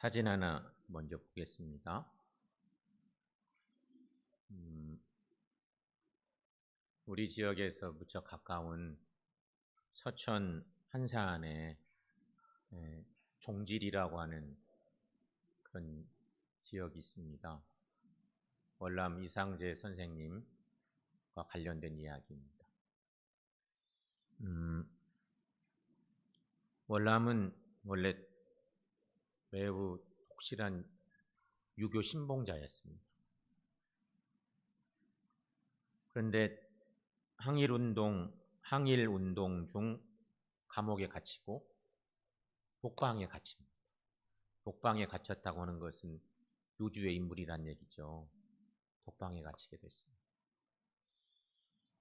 사진 하나 먼저 보겠습니다. 우리 지역에서 무척 가까운 서천 한산에 종질이라고 하는 그런 지역이 있습니다. 월남 이상재 선생님과 관련된 이야기입니다. 월남은 원래 매우 독실한 유교 신봉자였습니다. 그런데 항일운동 중 감옥에 갇히고 독방에 갇힙니다. 독방에 갇혔다고 하는 것은 요주의 인물이란 얘기죠. 독방에 갇히게 됐습니다.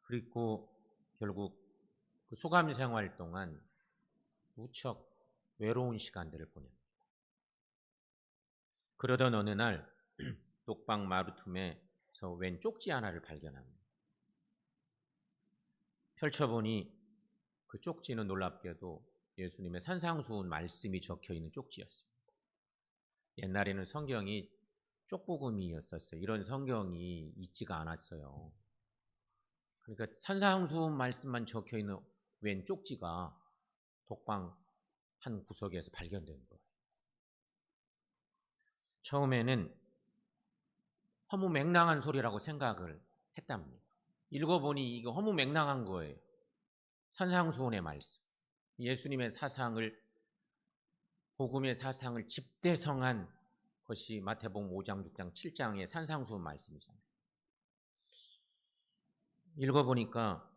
그리고 결국 그 수감 생활 동안 무척 외로운 시간들을 보냅니다. 그러던 어느 날 독방 마루틈에서 웬 쪽지 하나를 발견합니다. 펼쳐보니 그 쪽지는 놀랍게도 예수님의 산상수훈 말씀이 적혀있는 쪽지였습니다. 옛날에는 성경이 쪽복음이었었어요. 이런 성경이 있지가 않았어요. 그러니까 산상수훈 말씀만 적혀있는 웬 쪽지가 독방 한 구석에서 발견된 거예요. 처음에는 허무맹랑한 소리라고 생각을 했답니다. 읽어보니 이거 허무맹랑한 거예요. 산상수훈의 말씀, 예수님의 사상을, 복음의 사상을 집대성한 것이 마태복음 5장, 6장, 7장의 산상수훈 말씀이잖아요. 읽어보니까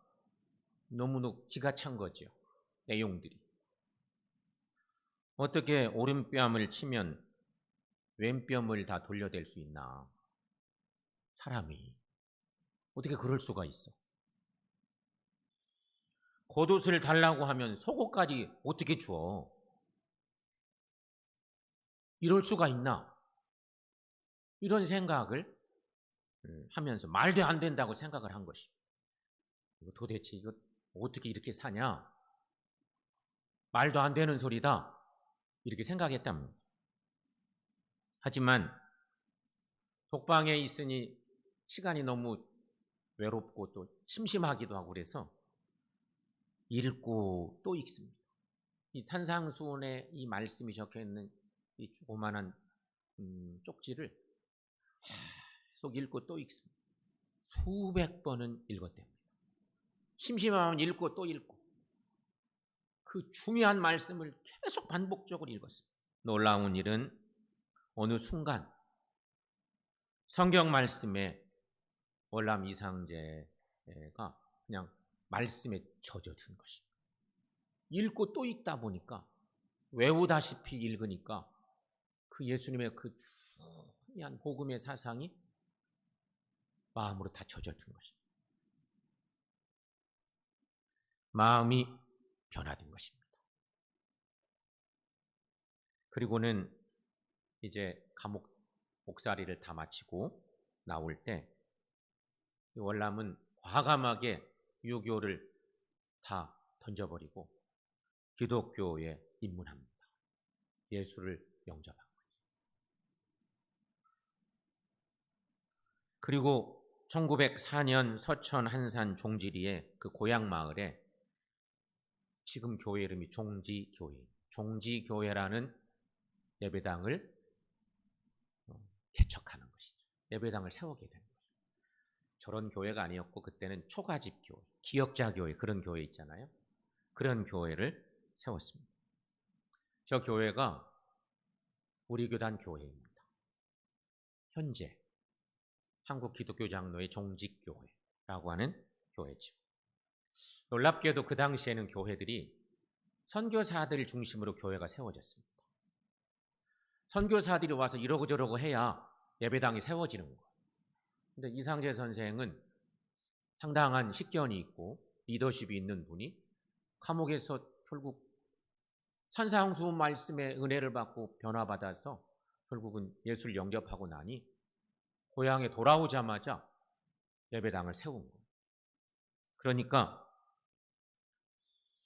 너무너무 기가 찬 거죠. 내용들이. 어떻게 오른뺨을 치면 왼뺨을 다 돌려댈 수 있나? 사람이 어떻게 그럴 수가 있어? 겉옷을 달라고 하면 속옷까지 어떻게 줘? 이럴 수가 있나? 이런 생각을 하면서 말도 안 된다고 생각을 한 것입니다. 도대체 이거 어떻게 이렇게 사냐? 말도 안 되는 소리다. 이렇게 생각했답니다. 하지만 독방에 있으니 시간이 너무 외롭고 또 심심하기도 하고 그래서 읽고 또 읽습니다. 이 산상수훈에 이 말씀이 적혀있는 이 조그만한 쪽지를 계속 읽고 또 읽습니다. 수백 번은 읽었답니다. 심심하면 읽고 또 읽고 그 중요한 말씀을 계속 반복적으로 읽었습니다. 놀라운 일은 어느 순간 성경 말씀에 월남 이상재가 그냥 말씀에 젖어든 것입니다. 읽고 또 읽다 보니까 외우다시피 읽으니까 그 예수님의 그 중요한 복음의 사상이 마음으로 다 젖어든 것입니다. 마음이 변화된 것입니다. 그리고는 이제 감옥 옥살이를 다 마치고 나올 때 월남은 과감하게 유교를 다 던져버리고 기독교에 입문합니다. 예수를 영접한 거죠. 그리고 1904년 서천 한산 종지리의 그 고향 마을에 지금 교회 이름이 종지교회, 종지교회라는 예배당을 개척하는 것이죠. 예배당을 세우게 된 거죠. 저런 교회가 아니었고 그때는 초가집교회, 기역자교회 그런 교회 있잖아요. 그런 교회를 세웠습니다. 저 교회가 우리 교단 교회입니다. 현재 한국 기독교 장로의 종직교회라고 하는 교회죠. 놀랍게도 그 당시에는 교회들이 선교사들 중심으로 교회가 세워졌습니다. 선교사들이 와서 이러고 저러고 해야 예배당이 세워지는 거예요. 근데 이상재 선생은 상당한 식견이 있고 리더십이 있는 분이 감옥에서 결국 산상수훈 말씀의 은혜를 받고 변화받아서 결국은 예수를 영접하고 나니 고향에 돌아오자마자 예배당을 세운 거예요. 그러니까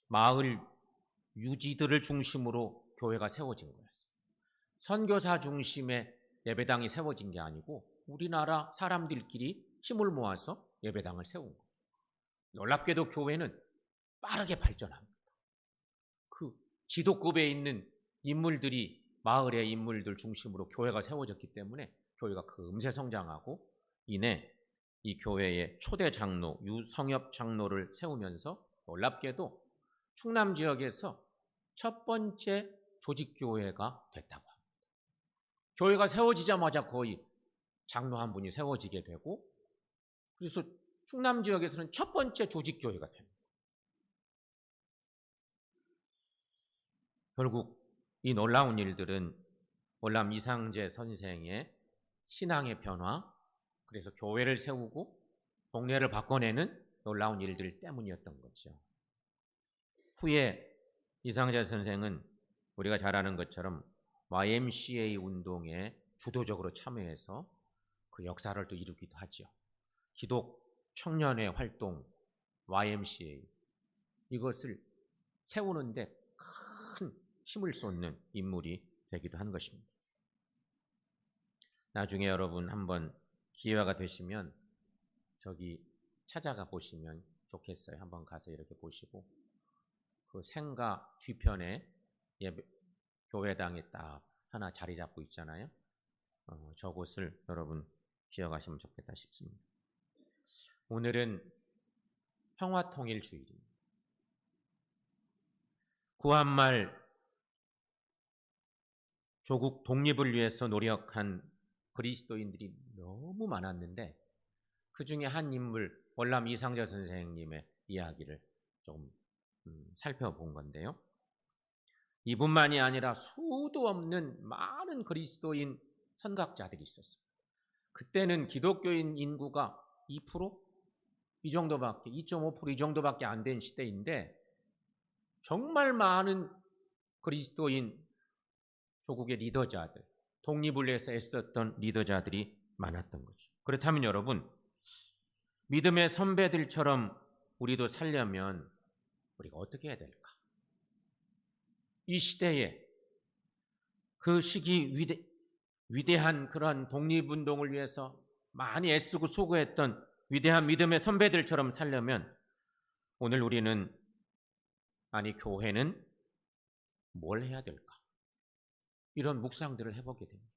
마을 유지들을 중심으로 교회가 세워진 거였습니다. 선교사 중심의 예배당이 세워진 게 아니고 우리나라 사람들끼리 힘을 모아서 예배당을 세운 거예요. 놀랍게도 교회는 빠르게 발전합니다. 그 지도급에 있는 인물들이 마을의 인물들 중심으로 교회가 세워졌기 때문에 교회가 금세 성장하고 이내 이 교회의 초대 장로 유성엽 장로를 세우면서 놀랍게도 충남 지역에서 첫 번째 조직교회가 됐다고 합니다. 교회가 세워지자마자 거의 장로 한 분이 세워지게 되고 그래서 충남 지역에서는 첫 번째 조직교회가 됩니다. 결국 이 놀라운 일들은 월남 이상재 선생의 신앙의 변화, 그래서 교회를 세우고 동네를 바꿔내는 놀라운 일들 때문이었던 거죠. 후에 이상재 선생은 우리가 잘 아는 것처럼 YMCA 운동에 주도적으로 참여해서 그 역사를 또 이루기도 하죠. 기독 청년의 활동 YMCA 이것을 세우는데 큰 힘을 쏟는 인물이 되기도 한 것입니다. 나중에 여러분 한번 기회가 되시면 저기 찾아가 보시면 좋겠어요. 한번 가서 이렇게 보시고 그 생가 뒤편에 교회당이 딱 하나 자리 잡고 있잖아요. 저곳을 여러분 기억하시면 좋겠다 싶습니다. 오늘은 평화통일주일입니다. 구한말 조국 독립을 위해서 노력한 그리스도인들이 너무 많았는데 그 중에 한 인물 월남 이상재 선생님의 이야기를 좀 살펴본 건데요. 이분만이 아니라 수도 없는 많은 그리스도인 선각자들이 있었어요. 그때는 기독교인 인구가 2%? 이 정도밖에 2.5% 이 정도밖에 안 된 시대인데 정말 많은 그리스도인 조국의 리더자들, 독립을 위해서 애썼던 리더자들이 많았던 거죠. 그렇다면 여러분, 믿음의 선배들처럼 우리도 살려면 우리가 어떻게 해야 될까? 이 시대에 그 시기 위대한 그런 독립운동을 위해서 많이 애쓰고 수고했던 위대한 믿음의 선배들처럼 살려면 오늘 우리는 교회는 뭘 해야 될까? 이런 묵상들을 해보게 됩니다.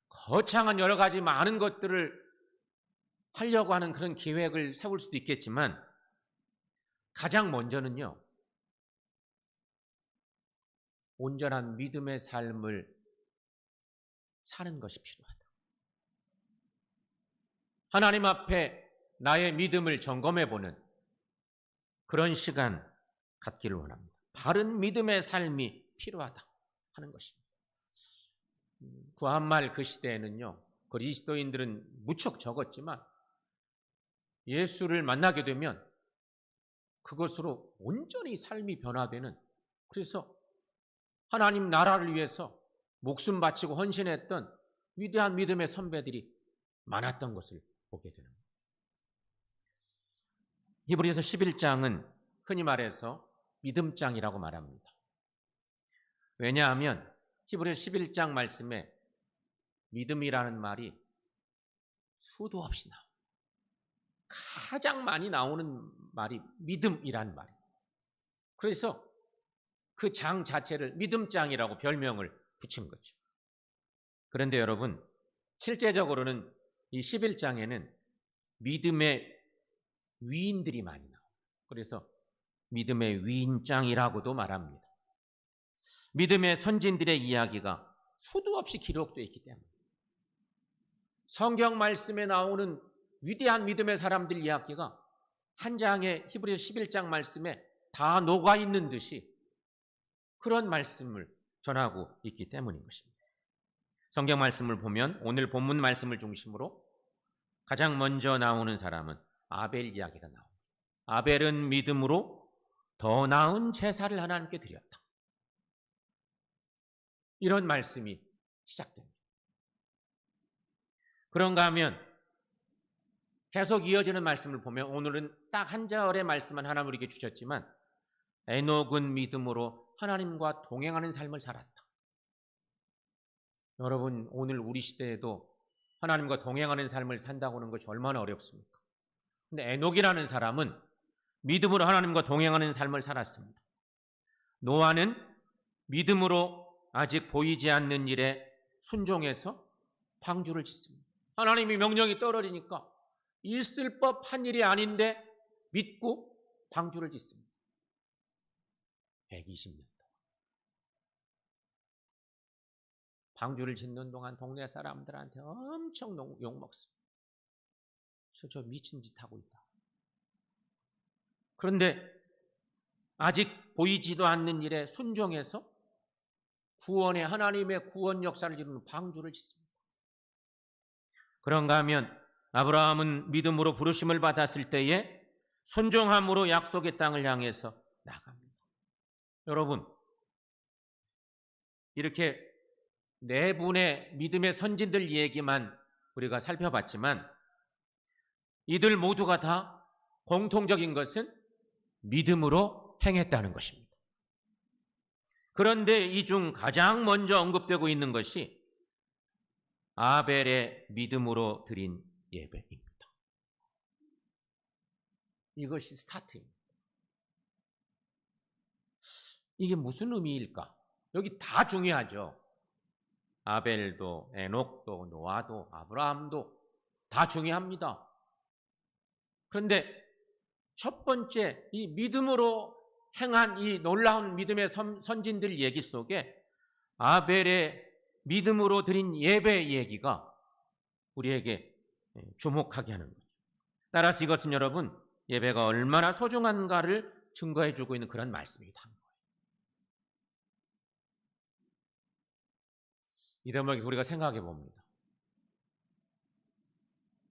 거창한 여러 가지 많은 것들을 하려고 하는 그런 계획을 세울 수도 있겠지만 가장 먼저는요. 온전한 믿음의 삶을 사는 것이 필요하다. 하나님 앞에 나의 믿음을 점검해보는 그런 시간 갖기를 원합니다. 바른 믿음의 삶이 필요하다 하는 것입니다. 구한말 그 시대에는요. 그리스도인들은 무척 적었지만 예수를 만나게 되면 그것으로 온전히 삶이 변화되는 그래서 하나님 나라를 위해서 목숨 바치고 헌신했던 위대한 믿음의 선배들이 많았던 것을 보게 되는 겁니다. 히브리서 11장은 흔히 말해서 믿음장이라고 말합니다. 왜냐하면 히브리서 11장 말씀에 믿음이라는 말이 수도 없이 나옵니다. 가장 많이 나오는 말이 믿음이라는 말이에요. 그래서 그 장 자체를 믿음장이라고 별명을 붙인 거죠. 그런데 여러분, 실제적으로는 이 11장에는 믿음의 위인들이 많이 나와요. 그래서 믿음의 위인장이라고도 말합니다. 믿음의 선진들의 이야기가 수도 없이 기록되어 있기 때문에 성경 말씀에 나오는 위대한 믿음의 사람들 이야기가 한 장의 히브리서 11장 말씀에 다 녹아있는 듯이 그런 말씀을 전하고 있기 때문인 것입니다. 성경 말씀을 보면 오늘 본문 말씀을 중심으로 가장 먼저 나오는 사람은 아벨 이야기가 나옵니다. 아벨은 믿음으로 더 나은 제사를 하나님께 드렸다. 이런 말씀이 시작됩니다. 그런가 하면 계속 이어지는 말씀을 보면 오늘은 딱 한 절의 말씀만 하나님 우리에게 주셨지만 에녹은 믿음으로 하나님과 동행하는 삶을 살았다. 여러분, 오늘 우리 시대에도 하나님과 동행하는 삶을 산다고 하는 것이 얼마나 어렵습니까? 근데 에녹이라는 사람은 믿음으로 하나님과 동행하는 삶을 살았습니다. 노아는 믿음으로 아직 보이지 않는 일에 순종해서 방주를 짓습니다. 하나님의 명령이 떨어지니까 있을 법한 일이 아닌데 믿고 방주를 짓습니다. 120년 동안. 방주를 짓는 동안 동네 사람들한테 엄청 욕먹습니다. 저 미친 짓 하고 있다. 그런데 아직 보이지도 않는 일에 순종해서 구원의 하나님의 구원 역사를 이루는 방주를 짓습니다. 그런가 하면 아브라함은 믿음으로 부르심을 받았을 때에 순종함으로 약속의 땅을 향해서 나갑니다. 여러분, 이렇게 네 분의 믿음의 선진들 얘기만 우리가 살펴봤지만 이들 모두가 다 공통적인 것은 믿음으로 행했다는 것입니다. 그런데 이 중 가장 먼저 언급되고 있는 것이 아벨의 믿음으로 드린 예배입니다. 이것이 스타트입니다. 이게 무슨 의미일까? 여기 다 중요하죠. 아벨도 에녹도 노아도 아브라함도 다 중요합니다. 그런데 첫 번째 이 믿음으로 행한 이 놀라운 믿음의 선진들 얘기 속에 아벨의 믿음으로 드린 예배 얘기가 우리에게 주목하게 하는 거죠. 따라서 이것은 여러분 예배가 얼마나 소중한가를 증거해 주고 있는 그런 말씀이기도 합니다. 이 대목에 우리가 생각해 봅니다.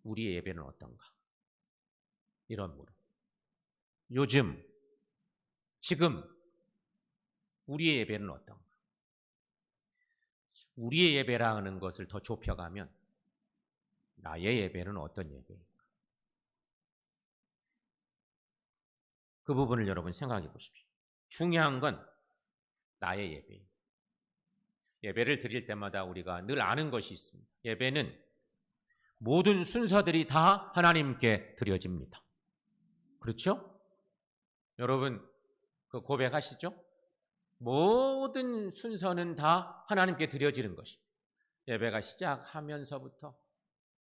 우리의 예배는 어떤가? 이런 물음. 요즘, 지금 우리의 예배는 어떤가? 우리의 예배라는 것을 더 좁혀가면 나의 예배는 어떤 예배인가? 그 부분을 여러분 생각해 보십시오. 중요한 건 나의 예배입니다. 예배를 드릴 때마다 우리가 늘 아는 것이 있습니다. 예배는 모든 순서들이 다 하나님께 드려집니다. 그렇죠? 여러분 그 고백하시죠? 모든 순서는 다 하나님께 드려지는 것입니다. 예배가 시작하면서부터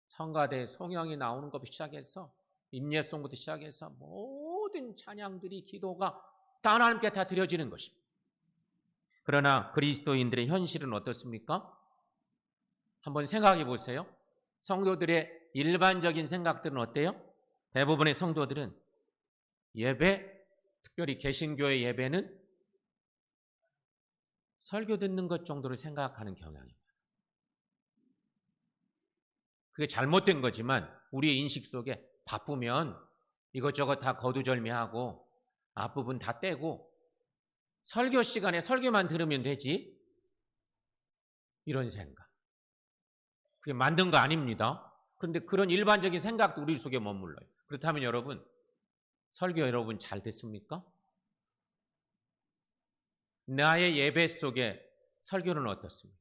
성가대 송영이 나오는 것부터 시작해서 임예송부터 시작해서 모든 찬양들이 기도가 다 하나님께 다 드려지는 것입니다. 그러나 그리스도인들의 현실은 어떻습니까? 한번 생각해 보세요. 성도들의 일반적인 생각들은 어때요? 대부분의 성도들은 예배, 특별히 개신교의 예배는 설교 듣는 것 정도로 생각하는 경향입니다. 그게 잘못된 거지만 우리의 인식 속에 바쁘면 이것저것 다 거두절미하고 앞부분 다 떼고 설교 시간에 설교만 들으면 되지, 이런 생각. 그게 만든 거 아닙니다. 그런데 그런 일반적인 생각도 우리 속에 머물러요. 그렇다면 여러분, 설교 여러분 잘 듣습니까? 나의 예배 속에 설교는 어떻습니까?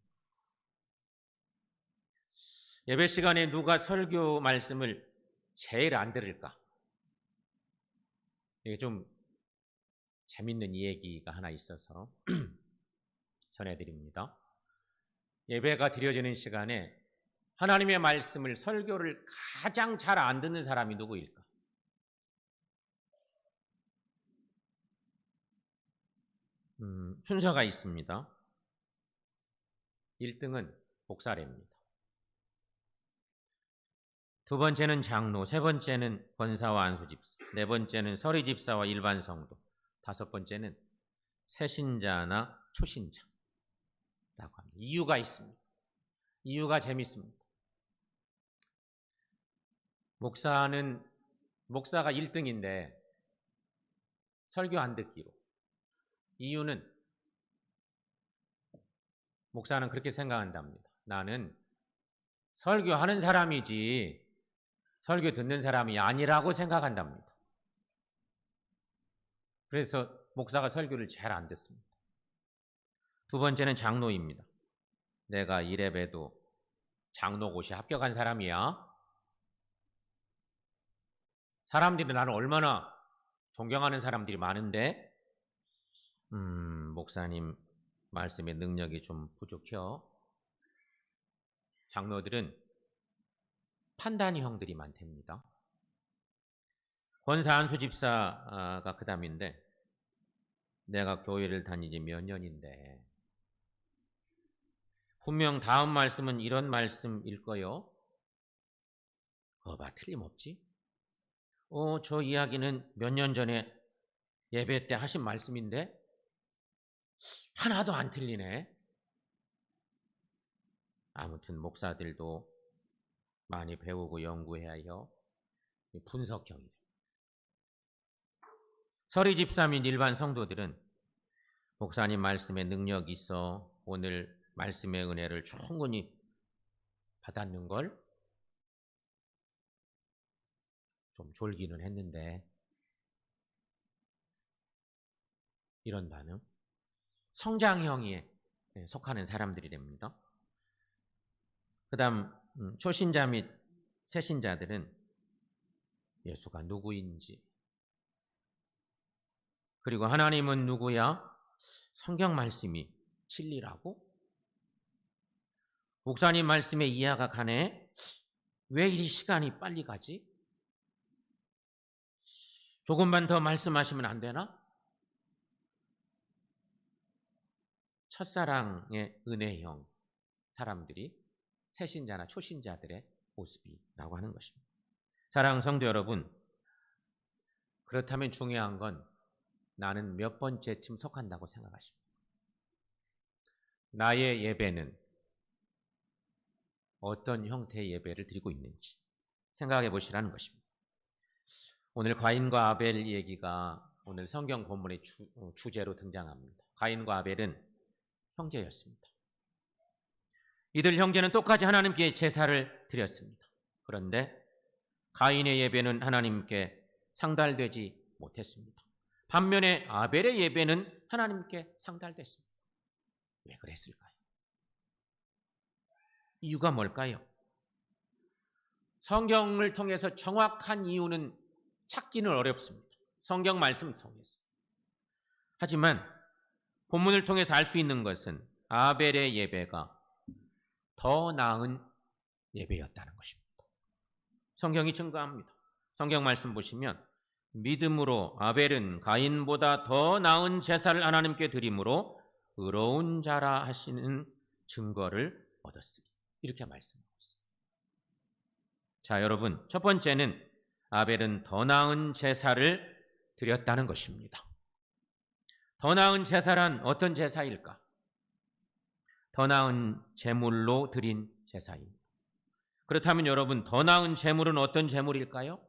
예배 시간에 누가 설교 말씀을 제일 안 들을까? 이게 좀 재밌는 이야기가 하나 있어서 전해드립니다. 예배가 드려지는 시간에 하나님의 말씀을, 설교를 가장 잘 안 듣는 사람이 누구일까? 순서가 있습니다. 1등은 목사입니다. 두 번째는 장로, 세 번째는 권사와 안수집사, 네 번째는 서리집사와 일반 성도, 다섯 번째는 새신자나 초신자라고 합니다. 이유가 있습니다. 이유가 재밌습니다. 목사가 1등인데 설교 안 듣기로. 이유는 목사는 그렇게 생각한답니다. 나는 설교하는 사람이지 설교 듣는 사람이 아니라고 생각한답니다. 그래서 목사가 설교를 잘 안 듣습니다. 두 번째는 장로입니다. 내가 이래봬도 장로고시 합격한 사람이야. 사람들이 나를 얼마나 존경하는 사람들이 많은데 목사님 말씀의 능력이 좀 부족해요. 장로들은 판단이 형들이 많답니다. 권사 안수 집사가 그 다음인데 내가 교회를 다니지 몇 년인데 분명 다음 말씀은 이런 말씀일 거요. 봐, 틀림없지? 저 이야기는 몇 년 전에 예배 때 하신 말씀인데 하나도 안 틀리네. 아무튼 목사들도 많이 배우고 연구해야 해요. 분석형이에요. 서리 집사 및 일반 성도들은 목사님 말씀에 능력이 있어 오늘 말씀의 은혜를 충분히 받았는 걸 좀 졸기는 했는데 이런 반응. 성장형에 속하는 사람들이 됩니다. 그 다음 초신자 및 새신자들은 예수가 누구인지 그리고 하나님은 누구야? 성경 말씀이 진리라고? 목사님 말씀에 이해가 가네? 왜 이 시간이 빨리 가지? 조금만 더 말씀하시면 안 되나? 첫사랑의 은혜형 사람들이 새신자나 초신자들의 모습이라고 하는 것입니다. 사랑하는 성도 여러분, 그렇다면 중요한 건 나는 몇 번째쯤 속한다고 생각하십니까? 나의 예배는 어떤 형태의 예배를 드리고 있는지 생각해 보시라는 것입니다. 오늘 가인과 아벨 얘기가 오늘 성경 본문의 주제로 등장합니다. 가인과 아벨은 형제였습니다. 이들 형제는 똑같이 하나님께 제사를 드렸습니다. 그런데 가인의 예배는 하나님께 상달되지 못했습니다. 반면에 아벨의 예배는 하나님께 상달됐습니다. 왜 그랬을까요? 이유가 뭘까요? 성경을 통해서 정확한 이유는 찾기는 어렵습니다. 성경 말씀 통해서. 하지만 본문을 통해서 알 수 있는 것은 아벨의 예배가 더 나은 예배였다는 것입니다. 성경이 증거합니다. 성경 말씀 보시면 믿음으로 아벨은 가인보다 더 나은 제사를 하나님께 드림으로 의로운 자라 하시는 증거를 얻었으니 이렇게 말씀하고 있습니다. 자, 여러분, 첫 번째는 아벨은 더 나은 제사를 드렸다는 것입니다. 더 나은 제사란 어떤 제사일까? 더 나은 제물로 드린 제사입니다. 그렇다면 여러분, 더 나은 제물은 어떤 제물일까요?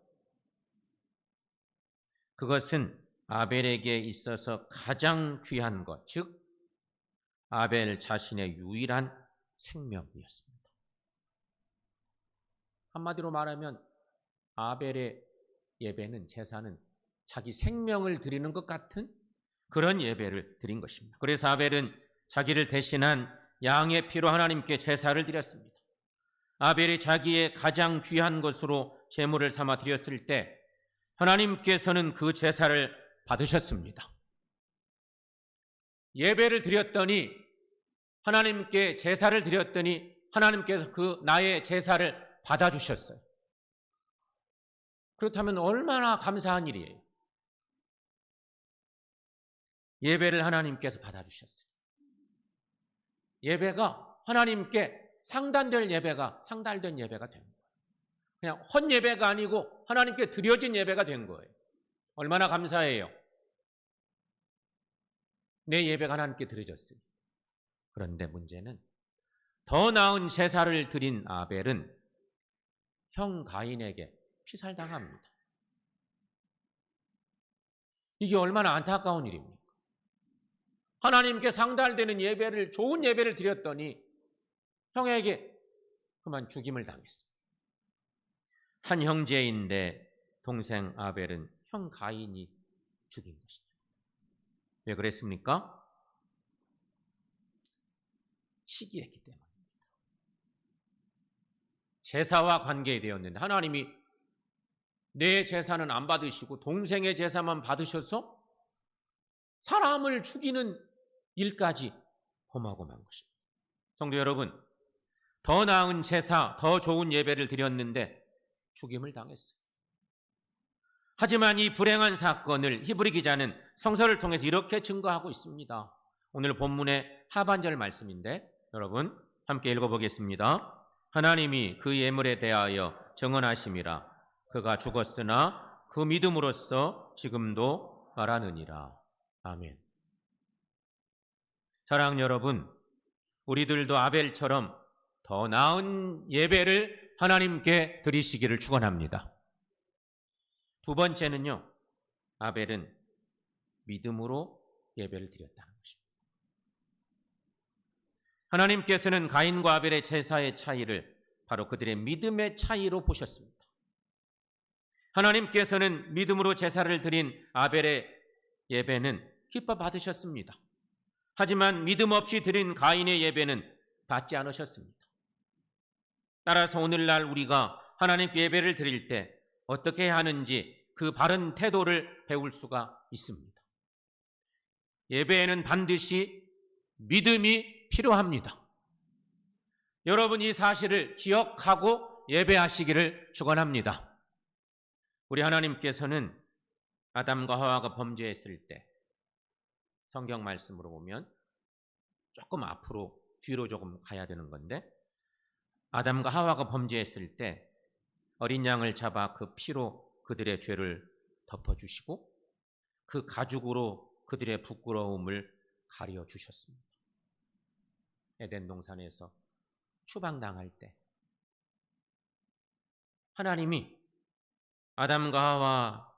그것은 아벨에게 있어서 가장 귀한 것, 즉 아벨 자신의 유일한 생명이었습니다. 한마디로 말하면 아벨의 예배는, 제사는 자기 생명을 드리는 것 같은 그런 예배를 드린 것입니다. 그래서 아벨은 자기를 대신한 양의 피로 하나님께 제사를 드렸습니다. 아벨이 자기의 가장 귀한 것으로 제물을 삼아 드렸을 때 하나님께서는 그 제사를 받으셨습니다. 예배를 드렸더니, 하나님께 제사를 드렸더니 하나님께서 그 나의 제사를 받아주셨어요. 그렇다면 얼마나 감사한 일이에요. 예배를 하나님께서 받아주셨어요. 예배가 하나님께 상달된 예배가 된 거예요. 그냥 헛 예배가 아니고 하나님께 드려진 예배가 된 거예요. 얼마나 감사해요. 내 예배가 하나님께 드려졌어요. 그런데 문제는 더 나은 제사를 드린 아벨은 형 가인에게 피살당합니다. 이게 얼마나 안타까운 일입니까? 하나님께 상달되는 예배를, 좋은 예배를 드렸더니 형에게 그만 죽임을 당했습니다. 한 형제인데 동생 아벨은 형 가인이 죽인 것이죠. 왜 그랬습니까? 시기했기 때문입니다. 제사와 관계되었는데 하나님이 내 제사는 안 받으시고 동생의 제사만 받으셔서 사람을 죽이는 일까지 고마고만 것입니다. 성도 여러분, 더 나은 제사, 더 좋은 예배를 드렸는데 죽임을 당했어요. 하지만 이 불행한 사건을 히브리 기자는 성서를 통해서 이렇게 증거하고 있습니다. 오늘 본문의 하반절 말씀인데 여러분 함께 읽어보겠습니다. 하나님이 그 예물에 대하여 정언하심이라. 그가 죽었으나 그 믿음으로써 지금도 말하느니라. 아멘. 사랑하는 여러분, 우리들도 아벨처럼 더 나은 예배를 하나님께 드리시기를 축원합니다. 두 번째는요, 아벨은 믿음으로 예배를 드렸다는 것입니다. 하나님께서는 가인과 아벨의 제사의 차이를 바로 그들의 믿음의 차이로 보셨습니다. 하나님께서는 믿음으로 제사를 드린 아벨의 예배는 기뻐 받으셨습니다. 하지만 믿음 없이 드린 가인의 예배는 받지 않으셨습니다. 따라서 오늘날 우리가 하나님께 예배를 드릴 때 어떻게 해야 하는지 그 바른 태도를 배울 수가 있습니다. 예배에는 반드시 믿음이 필요합니다. 여러분 이 사실을 기억하고 예배하시기를 축원합니다. 우리 하나님께서는 아담과 하와가 범죄했을 때 성경 말씀으로 보면 조금 앞으로 뒤로 조금 가야 되는 건데 아담과 하와가 범죄했을 때 어린 양을 잡아 그 피로 그들의 죄를 덮어주시고 그 가죽으로 그들의 부끄러움을 가려주셨습니다. 에덴 동산에서 추방당할 때 하나님이 아담과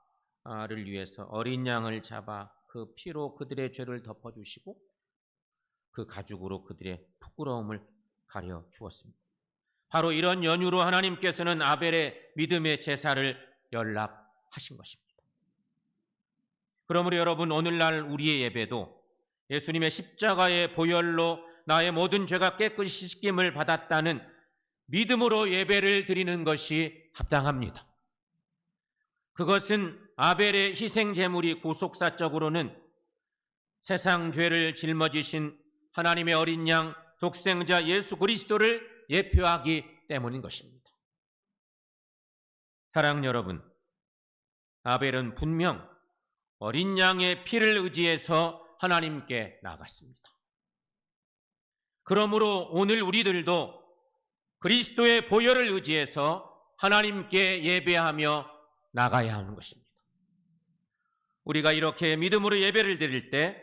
하와를 위해서 어린 양을 잡아 그 피로 그들의 죄를 덮어주시고 그 가죽으로 그들의 부끄러움을 가려주었습니다. 바로 이런 연유로 하나님께서는 아벨의 믿음의 제사를 연락하신 것입니다. 그러므로 여러분 오늘날 우리의 예배도 예수님의 십자가의 보혈로 나의 모든 죄가 깨끗이 씻김을 받았다는 믿음으로 예배를 드리는 것이 합당합니다. 그것은 아벨의 희생 제물이 구속사적으로는 세상 죄를 짊어지신 하나님의 어린 양 독생자 예수 그리스도를 예표하기 때문인 것입니다. 사랑하는 여러분, 아벨은 분명 어린 양의 피를 의지해서 하나님께 나갔습니다. 그러므로 오늘 우리들도 그리스도의 보혈을 의지해서 하나님께 예배하며 나가야 하는 것입니다. 우리가 이렇게 믿음으로 예배를 드릴 때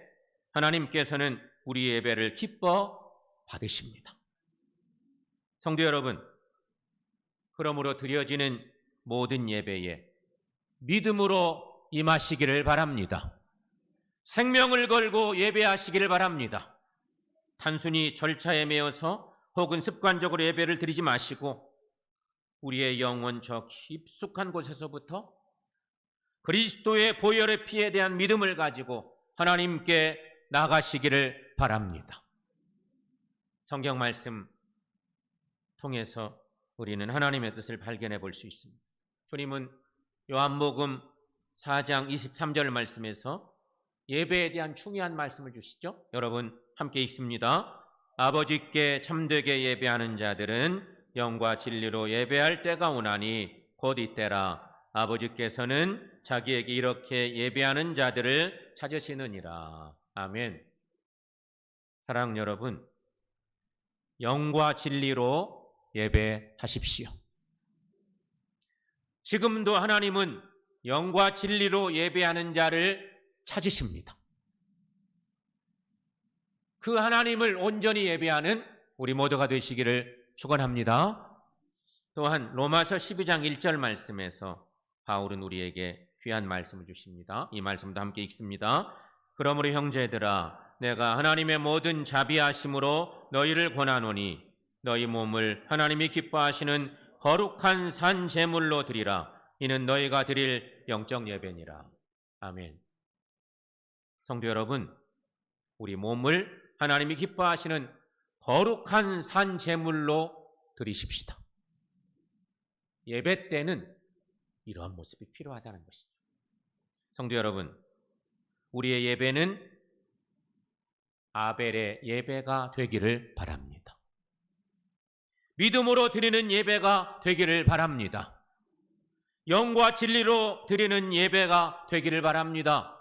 하나님께서는 우리 예배를 기뻐 받으십니다. 성도 여러분, 그러므로 드려지는 모든 예배에 믿음으로 임하시기를 바랍니다. 생명을 걸고 예배하시기를 바랍니다. 단순히 절차에 매여서 혹은 습관적으로 예배를 드리지 마시고 우리의 영혼 저 깊숙한 곳에서부터 그리스도의 보혈의 피에 대한 믿음을 가지고 하나님께 나가시기를 바랍니다. 성경 말씀 통해서 우리는 하나님의 뜻을 발견해 볼 수 있습니다. 주님은 요한복음 4장 23절 말씀에서 예배에 대한 중요한 말씀을 주시죠. 여러분 함께 읽습니다. 아버지께 참되게 예배하는 자들은 영과 진리로 예배할 때가 오나니 곧 이때라. 아버지께서는 자기에게 이렇게 예배하는 자들을 찾으시느니라. 아멘. 사랑하는 여러분, 영과 진리로 예배하십시오. 지금도 하나님은 영과 진리로 예배하는 자를 찾으십니다. 그 하나님을 온전히 예배하는 우리 모두가 되시기를 축원합니다. 또한 로마서 12장 1절 말씀에서 바울은 우리에게 귀한 말씀을 주십니다. 이 말씀도 함께 읽습니다. 그러므로 형제들아 내가 하나님의 모든 자비하심으로 너희를 권하노니 너희 몸을 하나님이 기뻐하시는 거룩한 산 제물로 드리라. 이는 너희가 드릴 영적 예배니라. 아멘. 성도 여러분, 우리 몸을 하나님이 기뻐하시는 거룩한 산 제물로 드리십시다. 예배 때는 이러한 모습이 필요하다는 것이죠. 성도 여러분, 우리의 예배는 아벨의 예배가 되기를 바랍니다. 믿음으로 드리는 예배가 되기를 바랍니다. 영과 진리로 드리는 예배가 되기를 바랍니다.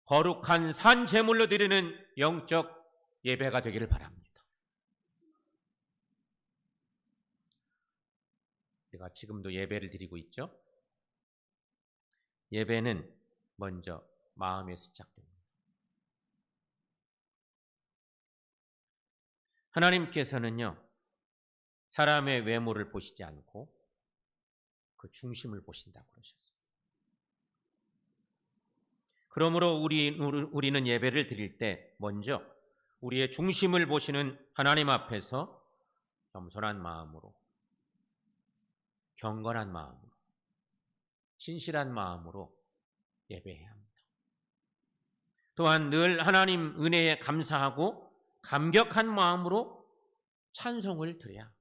거룩한 산 제물로 드리는 영적 예배가 되기를 바랍니다. 우리가 지금도 예배를 드리고 있죠. 예배는 먼저 마음에서 시작됩니다. 하나님께서는요, 사람의 외모를 보시지 않고 그 중심을 보신다고 그러셨습니다. 그러므로 우리는 예배를 드릴 때 먼저 우리의 중심을 보시는 하나님 앞에서 겸손한 마음으로, 경건한 마음으로, 진실한 마음으로 예배해야 합니다. 또한 늘 하나님 은혜에 감사하고 감격한 마음으로 찬송을 드려야 합니다.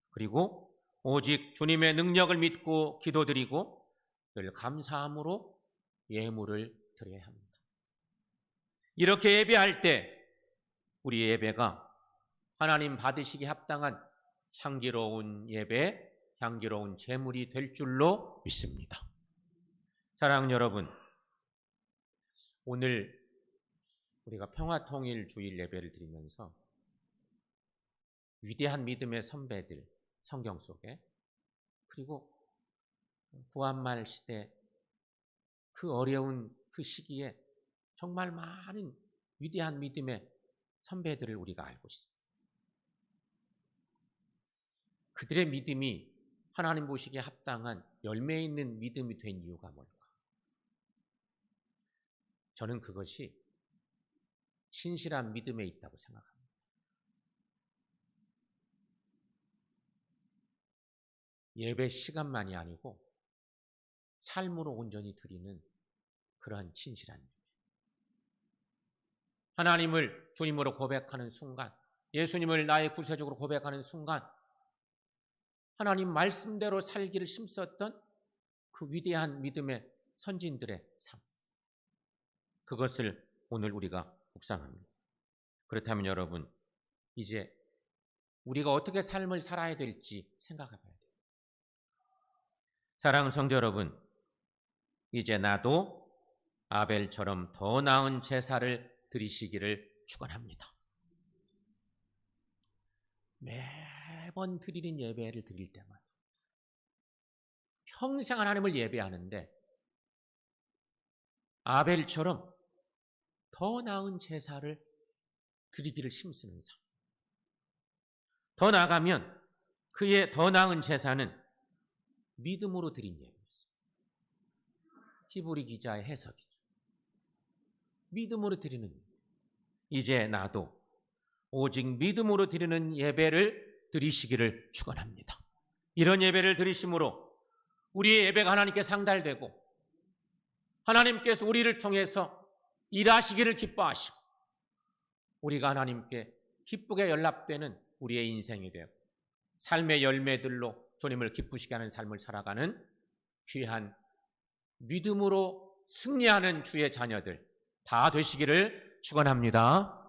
그리고 오직 주님의 능력을 믿고 기도드리고 늘 감사함으로 예물을 드려야 합니다. 이렇게 예배할 때 우리 예배가 하나님 받으시기 합당한 향기로운 예배, 향기로운 제물이 될 줄로 믿습니다. 사랑하는 여러분, 오늘 우리가 평화통일주일 예배를 드리면서 위대한 믿음의 선배들, 성경 속에, 그리고 구한말 시대 그 어려운 그 시기에 정말 많은 위대한 믿음의 선배들을 우리가 알고 있습니다. 그들의 믿음이 하나님 보시기에 합당한 열매 있는 믿음이 된 이유가 뭘까? 저는 그것이 신실한 믿음에 있다고 생각합니다. 예배 시간만이 아니고 삶으로 온전히 드리는 그러한 진실한 예배. 하나님을 주님으로 고백하는 순간, 예수님을 나의 구세주로 고백하는 순간 하나님 말씀대로 살기를 힘썼던 그 위대한 믿음의 선진들의 삶, 그것을 오늘 우리가 묵상합니다. 그렇다면 여러분, 이제 우리가 어떻게 삶을 살아야 될지 생각해 봐야 돼요. 사랑하는 성도 여러분, 이제 나도 아벨처럼 더 나은 제사를 드리시기를 축원합니다. 매번 드리는 예배를 드릴 때마다 평생 하나님을 예배하는데 아벨처럼 더 나은 제사를 드리기를 힘쓰는 삶. 더 나아가면 그의 더 나은 제사는 믿음으로 드린 예배였습니다. 히브리 기자의 해석이죠. 믿음으로 드리는 예배. 이제 나도 오직 믿음으로 드리는 예배를 드리시기를 축원합니다. 이런 예배를 드리심으로 우리의 예배가 하나님께 상달되고 하나님께서 우리를 통해서 일하시기를 기뻐하시고 우리가 하나님께 기쁘게 연락되는 우리의 인생이 되고 삶의 열매들로 주님을 기쁘시게 하는 삶을 살아가는 귀한 믿음으로 승리하는 주의 자녀들 다 되시기를 축원합니다.